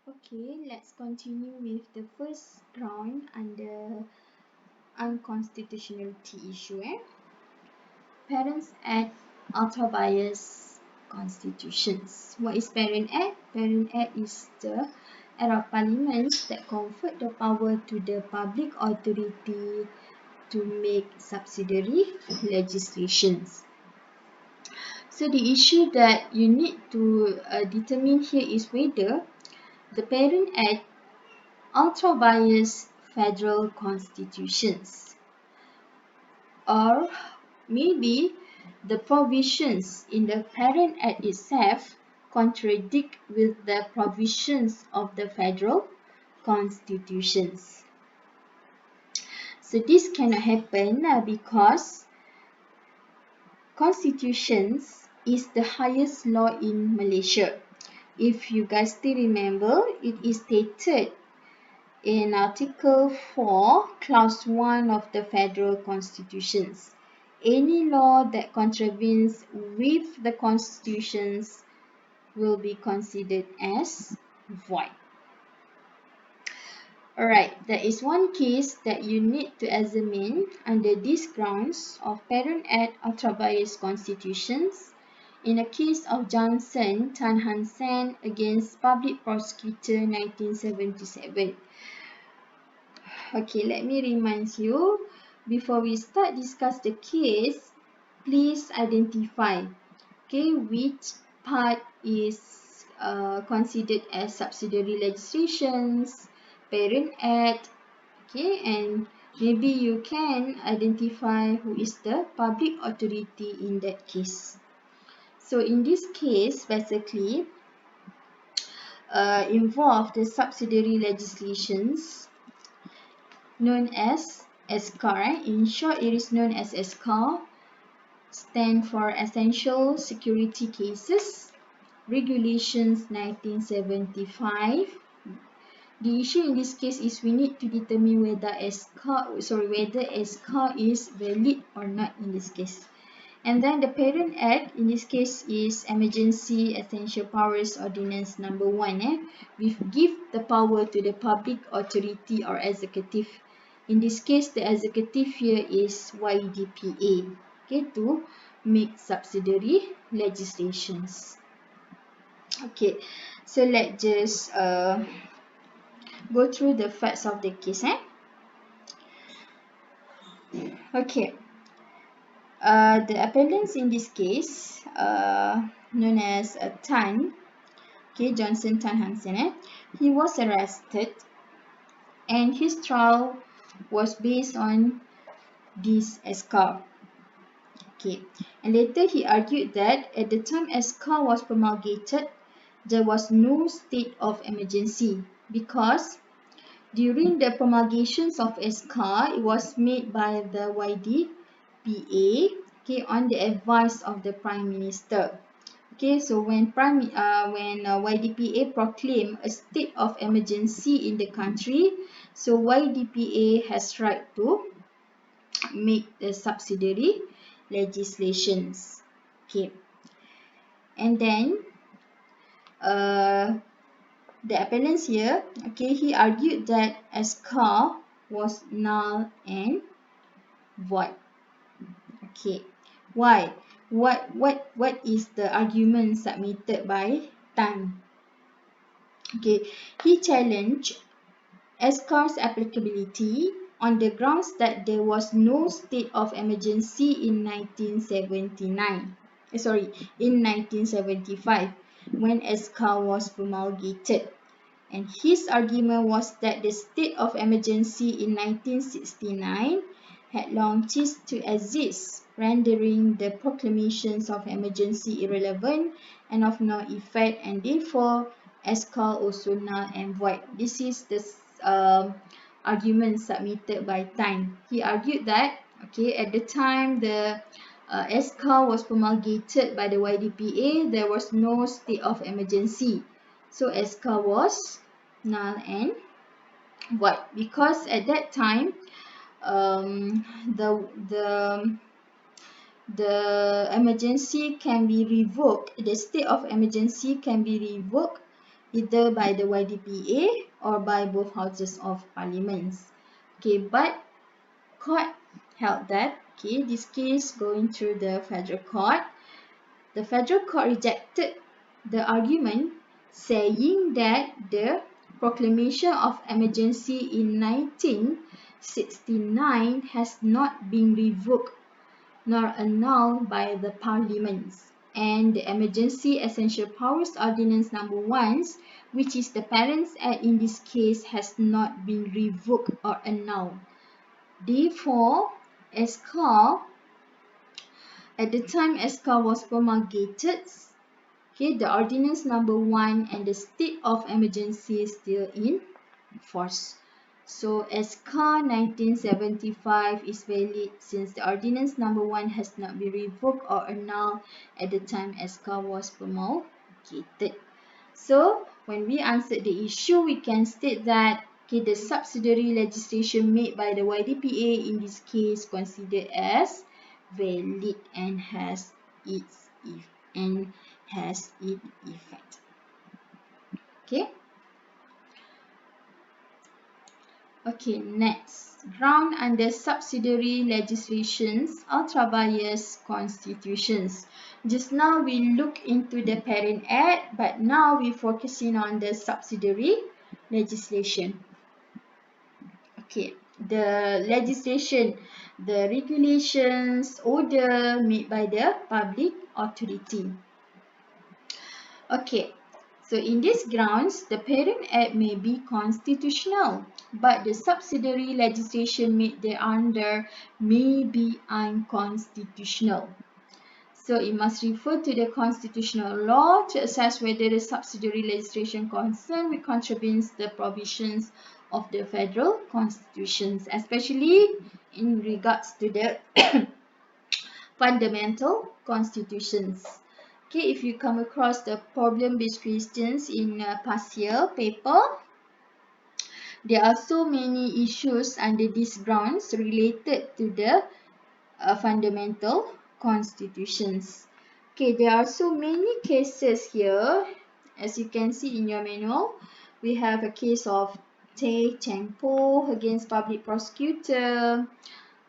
Okay, let's continue with the first ground under unconstitutionality issue. Parents Act ultra vires constitutions. What is Parent Act? Parent Act is the act of parliament that conferred the power to the public authority to make subsidiary legislations. So the issue that you need to determine here is whether the Parent Act ultra vires federal constitutions, or maybe the provisions in the Parent Act itself contradict with the provisions of the federal constitutions. So this cannot happen because constitutions is the highest law in Malaysia. If you guys still remember, it is stated in Article 4, Clause 1 of the Federal Constitutions. Any law that contravenes with the constitutions will be considered as void. Alright, there is one case that you need to examine under these grounds of Parent Act ultra vires constitutions in the case of Johnson Tan Han Sen against Public Prosecutor 1977. Okay, let me remind you, before we start discuss the case, please identify which part is considered as subsidiary legislations, Parent Act, and maybe you can identify who is the public authority in that case. So in this case, basically, involve the subsidiary legislations known as ESCAR. In short, it is known as ESCAR, stand for Essential Security Cases, Regulations 1975. The issue in this case is we need to determine whether ESCAR is valid or not in this case. And then the Parent Act in this case is Emergency Essential Powers Ordinance number 1. We give the power to the public authority or executive. In this case, the executive here is YDPA, to make subsidiary legislations. Okay, so let's just go through the facts of the case. Okay, the appellants in this case, known as Johnson Tan Han Sen, he was arrested, and his trial was based on this ESCAR. And later he argued that at the time ESCAR was promulgated, there was no state of emergency because during the promulgations of ESCAR, it was made by the YDPA, on the advice of the Prime Minister. So when YDPA proclaimed a state of emergency in the country, so YDPA has right to make the subsidiary legislations. And then the appellants here, he argued that ESCAR was null and void. Why? What is the argument submitted by Tan? He challenged ESCAR's applicability on the grounds that there was no state of emergency in 1975 when ESCAR was promulgated. And his argument was that the state of emergency in 1969 had long ceased to exist, rendering the proclamations of emergency irrelevant and of no effect, and therefore ESCAR also null and void. This is the argument submitted by Tan. He argued that at the time the ESCAR was promulgated by the YDPA, there was no state of emergency. So ESCAR was null and void because at that time the emergency can be revoked. The state of emergency can be revoked either by the YDPA or by both houses of parliaments. Okay, but court held that, okay, this case going through the federal court. The federal court rejected the argument, saying that the proclamation of emergency in 1969 has not been revoked nor annulled by the parliaments, and the Emergency Essential Powers Ordinance Number 1, which is the Parents Act in this case, has not been revoked or annulled. Therefore, ESCA, at the time ESCA was promulgated, okay, the Ordinance Number 1 and the state of emergency is still in force. So ESCA 1975 is valid since the Ordinance Number 1 has not been revoked or annulled at the time ESCA was promulgated. So when we answered the issue, we can state that, okay, the subsidiary legislation made by the YDPA in this case considered as valid and has its effect. Okay. Okay, next. Ground under subsidiary legislations, ultra vires constitutions. Just now we look into the Parent Act, but now we're focusing on the subsidiary legislation. Okay, the legislation, the regulations, order made by the public authority. Okay, so in these grounds, the Parent Act may be constitutional, but the subsidiary legislation made thereunder may be unconstitutional. So it must refer to the constitutional law to assess whether the subsidiary legislation concerned with contravenes the provisions of the federal constitutions, especially in regards to the fundamental constitutions. Okay, if you come across the problem-based questions in past year paper, there are so many issues under these grounds related to the fundamental constitutions. Okay, there are so many cases here. As you can see in your manual, we have a case of Tay Cheng Po against public prosecutor,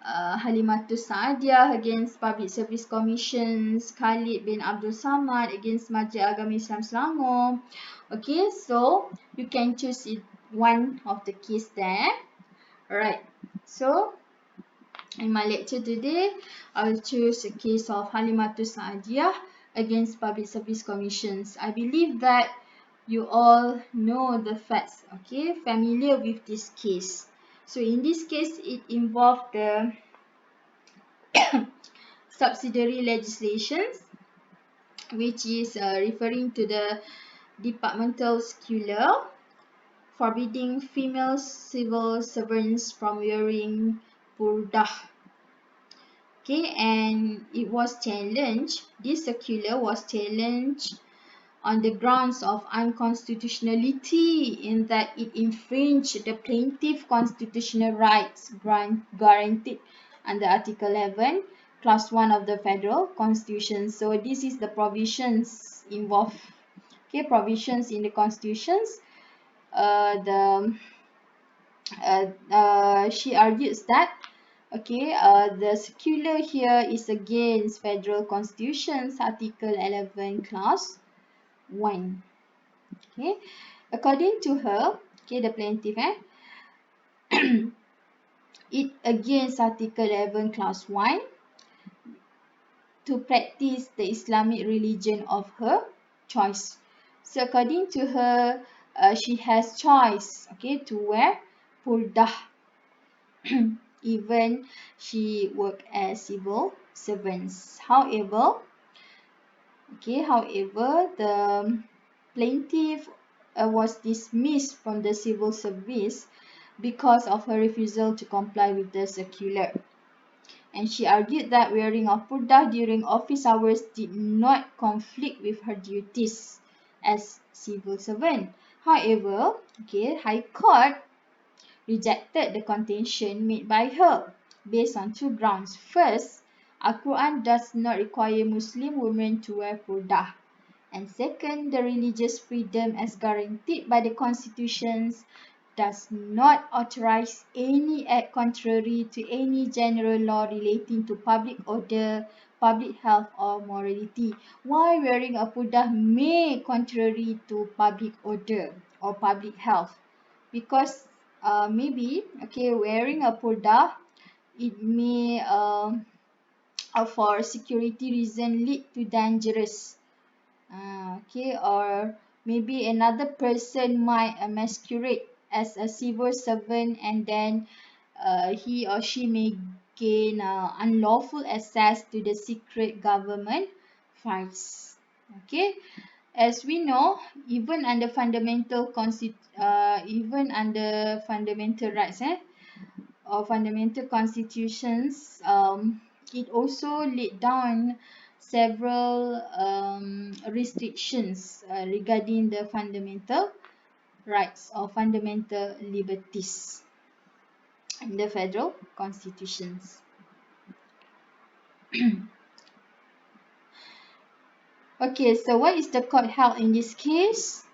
Halimatus Saadia against Public Service Commissions, Khalid bin Abdul Samad against Majlis Agama Islam Selangor. Okay, so you can choose one of the case there. Alright, so in my lecture today, I'll choose a case of Halimatus Saadia against Public Service Commissions. I believe that you all know the facts, okay, familiar with this case. So in this case, it involved the subsidiary legislations, which is referring to the departmental circular forbidding female civil servants from wearing burdah. Okay, and it was challenged, this circular was challenged on the grounds of unconstitutionality in that it infringed the plaintiff constitutional rights guaranteed under Article 11, Clause 1 of the Federal Constitution. So this is the provisions involved. Okay, provisions in the constitutions. She argues that, okay, the circular here is against Federal Constitution's Article 11, Clause 1. Okay, according to her, okay, the plaintiff, it against Article 11, Clause 1 to practice the Islamic religion of her choice. So according to her, she has choice, okay, to wear burdah even she work as civil servants. However, the plaintiff was dismissed from the civil service because of her refusal to comply with the circular. And she argued that wearing of burdah during office hours did not conflict with her duties as civil servant. However, High Court rejected the contention made by her based on two grounds. First, Al-Quran does not require Muslim women to wear burdah. And second, the religious freedom as guaranteed by the constitutions does not authorize any act contrary to any general law relating to public order, public health or morality. Why wearing a purdah may contrary to public order or public health? Because maybe, okay, wearing a purdah, it may for security reason lead to dangerous, okay, or maybe another person might masquerade as a civil servant, and then he or she may gain unlawful access to the secret government files. Okay, as we know, even under even under fundamental rights, or fundamental constitutions, it also laid down several restrictions regarding the fundamental rights or fundamental liberties in the federal constitutions. Okay, so what is the court held in this case?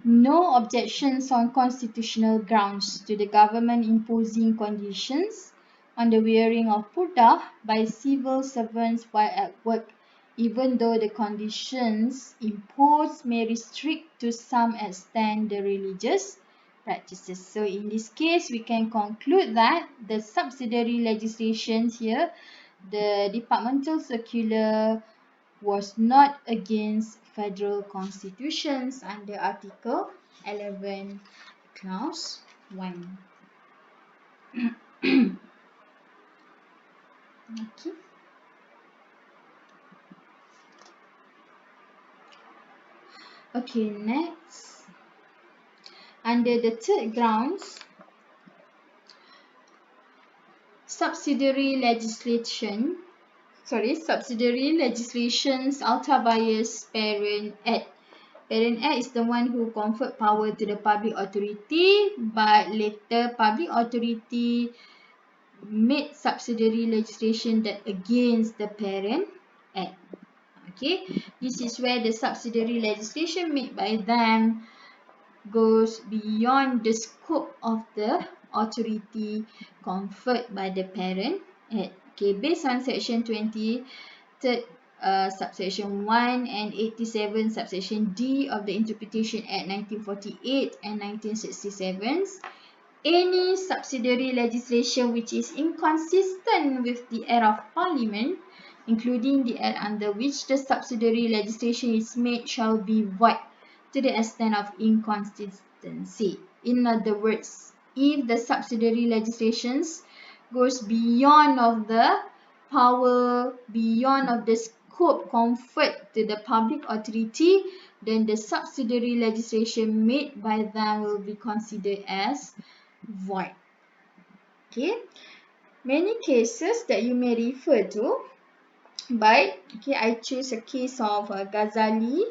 No objections on constitutional grounds to the government imposing conditions on the wearing of purdah by civil servants while at work, even though the conditions imposed may restrict to some extent the religious practices. So in this case, we can conclude that the subsidiary legislation here, the departmental circular, was not against federal constitutions under Article 11, Clause 1. Okay. Okay, next. Under the third grounds, subsidiary legislations ultra vires parent act. Parent Act is the one who conferred power to the public authority, but later public authority made subsidiary legislation that against the Parent Act. Okay, this is where the subsidiary legislation made by them goes beyond the scope of the authority conferred by the Parent Act. Okay, based on Section 20, subsection 1 and 87 subsection D of the Interpretation Act 1948 and 1967, any subsidiary legislation which is inconsistent with the Act of Parliament, including the Act under which the subsidiary legislation is made, shall be void to the extent of inconsistency. In other words, if the subsidiary legislations goes beyond of the power, beyond of the scope conferred to the public authority, then the subsidiary legislation made by them will be considered as void. Okay, many cases that you may refer to, but okay, I choose a case of Ghazali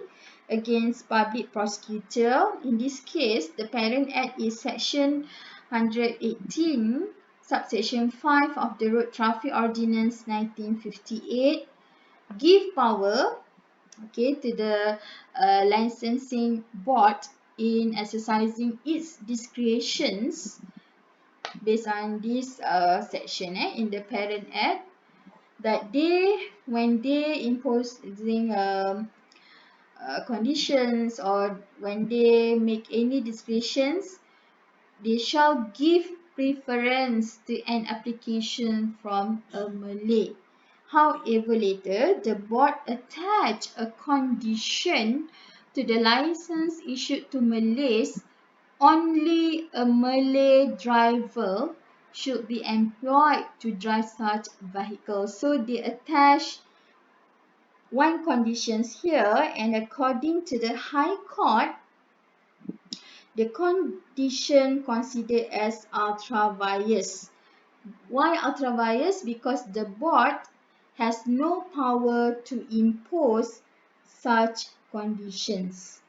against public prosecutor. In this case, the Parent Act is Section 118, subsection 5 of the Road Traffic Ordinance 1958, give power, okay, to the licensing board in exercising its discretions based on this section in the Parent Act, that when they imposing conditions, or when they make any discretions, they shall give preference to an application from a Malay. However, later the board attached a condition to the license issued to Malays. Only a Malay driver should be employed to drive such vehicles. So they attach one condition here, and according to the High Court, the condition considered as ultra vires. Why ultra vires? Because the board has no power to impose such conditions.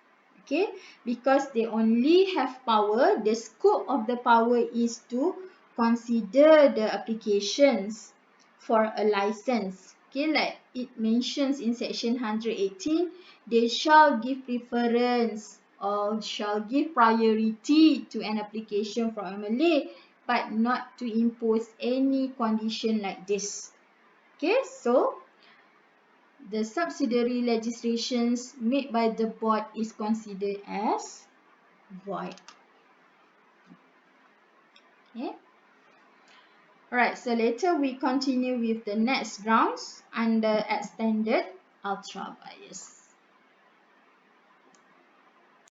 Okay, because they only have power, the scope of the power is to consider the applications for a license. Okay, like it mentions in section 118, they shall give preference or shall give priority to an application from MLA, but not to impose any condition like this. Okay, so the subsidiary legislations made by the board is considered as void. Okay. Alright, so later we continue with the next grounds under extended ultra vires.